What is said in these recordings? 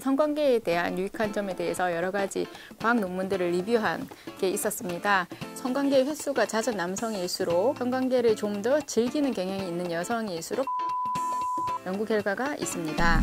성관계에 대한 유익한 점에 대해서 여러 가지 과학 논문들을 리뷰한 게 있었습니다. 성관계 횟수가 잦은 남성일수록 성관계를 좀 더 즐기는 경향이 있는 여성일수록 연구 결과가 있습니다.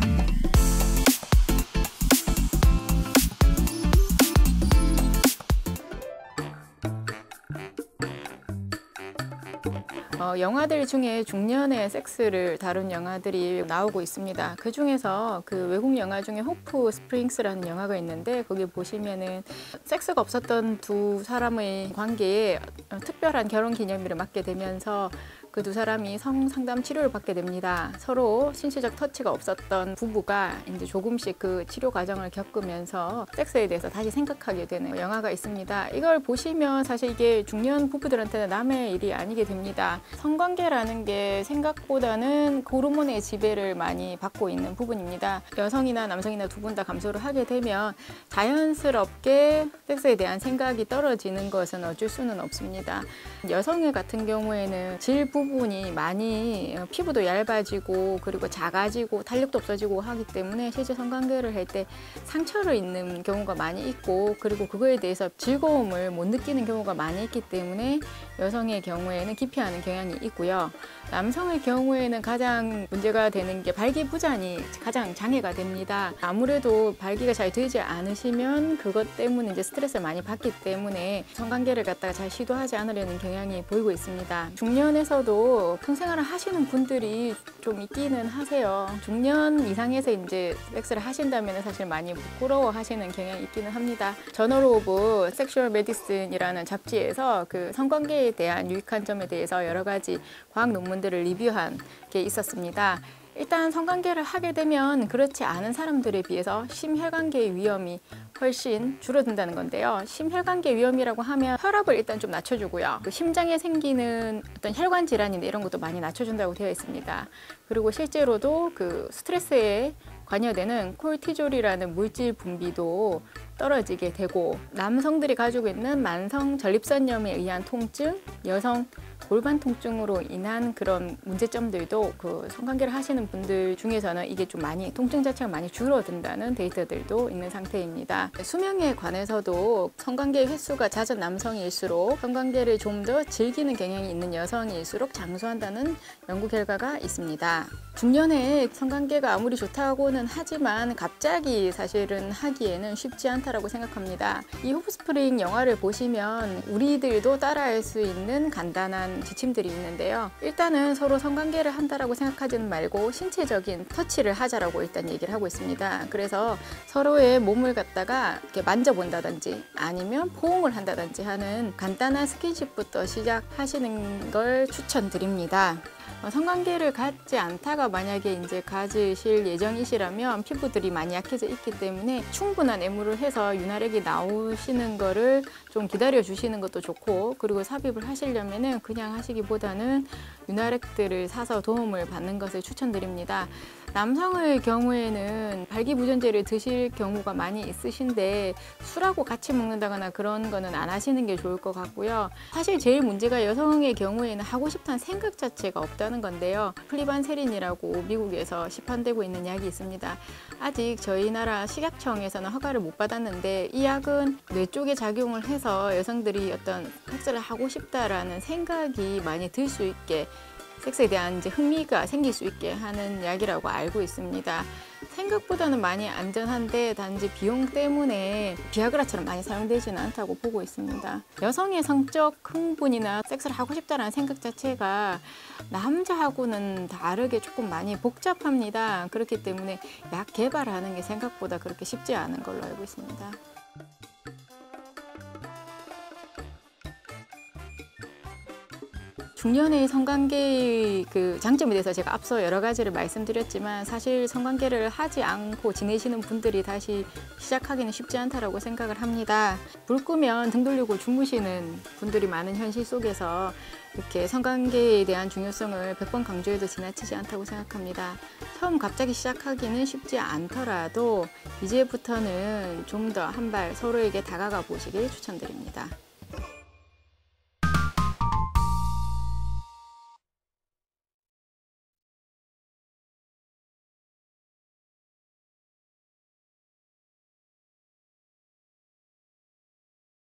영화들 중에 중년의 섹스를 다룬 영화들이 나오고 있습니다. 그 중에서 그 외국 영화 중에 호프 스프링스라는 영화가 있는데 거기 보시면은 섹스가 없었던 두 사람의 관계에 특별한 결혼 기념일을 맞게 되면서 그 두 사람이 성상담 치료를 받게 됩니다. 서로 신체적 터치가 없었던 부부가 이제 조금씩 그 치료 과정을 겪으면서 섹스에 대해서 다시 생각하게 되는 영화가 있습니다. 이걸 보시면 사실 이게 중년 부부들한테는 남의 일이 아니게 됩니다. 성관계라는 게 생각보다는 호르몬의 지배를 많이 받고 있는 부분입니다. 여성이나 남성이나 두 분 다 감소를 하게 되면 자연스럽게 섹스에 대한 생각이 떨어지는 것은 어쩔 수는 없습니다. 여성 같은 경우에는 질 부분이 많이 피부도 얇아지고 그리고 작아지고 탄력도 없어지고 하기 때문에 실제 성관계를 할 때 상처를 입는 경우가 많이 있고 그리고 그거에 대해서 즐거움을 못 느끼는 경우가 많이 있기 때문에 여성의 경우에는 기피하는 경향이 있고요. 남성의 경우에는 가장 문제가 되는 게 발기부전이 가장 장애가 됩니다. 아무래도 발기가 잘 되지 않으시면 그것 때문에 이제 스트레스를 많이 받기 때문에 성관계를 갖다가 잘 시도하지 않으려는 경향이 보이고 있습니다. 중년에서도 평생활을 하시는 분들이 좀 있기는 하세요. 중년 이상에서 이제 섹스를 하신다면 사실 많이 부끄러워 하시는 경향이 있기는 합니다. 저널 오브 섹슈얼 메디슨이라는 잡지에서 그 성관계에 대한 유익한 점에 대해서 여러 가지 과학 논문들을 리뷰한 게 있었습니다. 일단 성관계를 하게 되면 그렇지 않은 사람들에 비해서 심혈관계의 위험이 훨씬 줄어든다는 건데요. 심혈관계 위험이라고 하면 혈압을 일단 좀 낮춰주고요. 심장에 생기는 어떤 혈관 질환이나 이런 것도 많이 낮춰준다고 되어 있습니다. 그리고 실제로도 그 스트레스에 관여되는 콜티졸이라는 물질 분비도 떨어지게 되고 남성들이 가지고 있는 만성 전립선염에 의한 통증, 여성 골반 통증으로 인한 그런 문제점들도 그 성관계를 하시는 분들 중에서는 이게 좀 많이 통증 자체가 많이 줄어든다는 데이터들도 있는 상태입니다. 수명에 관해서도 성관계 횟수가 잦은 남성일수록 성관계를 좀 더 즐기는 경향이 있는 여성일수록 장수한다는 연구 결과가 있습니다. 중년에 성관계가 아무리 좋다고는 하지만 갑자기 사실은 하기에는 쉽지 않다고 생각합니다. 이 호프스프링 영화를 보시면 우리들도 따라할 수 있는 간단한 지침들이 있는데요. 일단은 서로 성관계를 한다라고 생각하지는 말고 신체적인 터치를 하자라고 일단 얘기를 하고 있습니다. 그래서 서로의 몸을 갖다가 이렇게 만져본다든지 아니면 포옹을 한다든지 하는 간단한 스킨십부터 시작하시는 걸 추천드립니다. 성관계를 갖지 않다가 만약에 이제 가지실 예정이시라면 피부들이 많이 약해져 있기 때문에 충분한 애무를 해서 윤활액이 나오시는 거를 좀 기다려 주시는 것도 좋고 그리고 삽입을 하시려면은 그냥 하시기보다는 윤활액들을 사서 도움을 받는 것을 추천드립니다. 남성의 경우에는 발기부전제를 드실 경우가 많이 있으신데 술하고 같이 먹는다거나 그런 거는 안 하시는 게 좋을 것 같고요. 사실 제일 문제가 여성의 경우에는 하고 싶다는 생각 자체가 없다는 건데요. 플리반세린이라고 미국에서 시판되고 있는 약이 있습니다. 아직 저희 나라 식약청에서는 허가를 못 받았는데 이 약은 뇌 쪽에 작용을 해서 여성들이 어떤 섹스를 하고 싶다라는 생각이 많이 들 수 있게 섹스에 대한 이제 흥미가 생길 수 있게 하는 약이라고 알고 있습니다. 생각보다는 많이 안전한데 단지 비용 때문에 비아그라처럼 많이 사용되지는 않다고 보고 있습니다. 여성의 성적 흥분이나 섹스를 하고 싶다는 생각 자체가 남자하고는 다르게 조금 많이 복잡합니다. 그렇기 때문에 약 개발하는 게 생각보다 그렇게 쉽지 않은 걸로 알고 있습니다. 중년의 성관계의 그 장점에 대해서 제가 앞서 여러 가지를 말씀드렸지만 사실 성관계를 하지 않고 지내시는 분들이 다시 시작하기는 쉽지 않다고 생각을 합니다. 불 끄면 등 돌리고 주무시는 분들이 많은 현실 속에서 이렇게 성관계에 대한 중요성을 100번 강조해도 지나치지 않다고 생각합니다. 처음 갑자기 시작하기는 쉽지 않더라도 이제부터는 좀 더 한 발 서로에게 다가가 보시길 추천드립니다.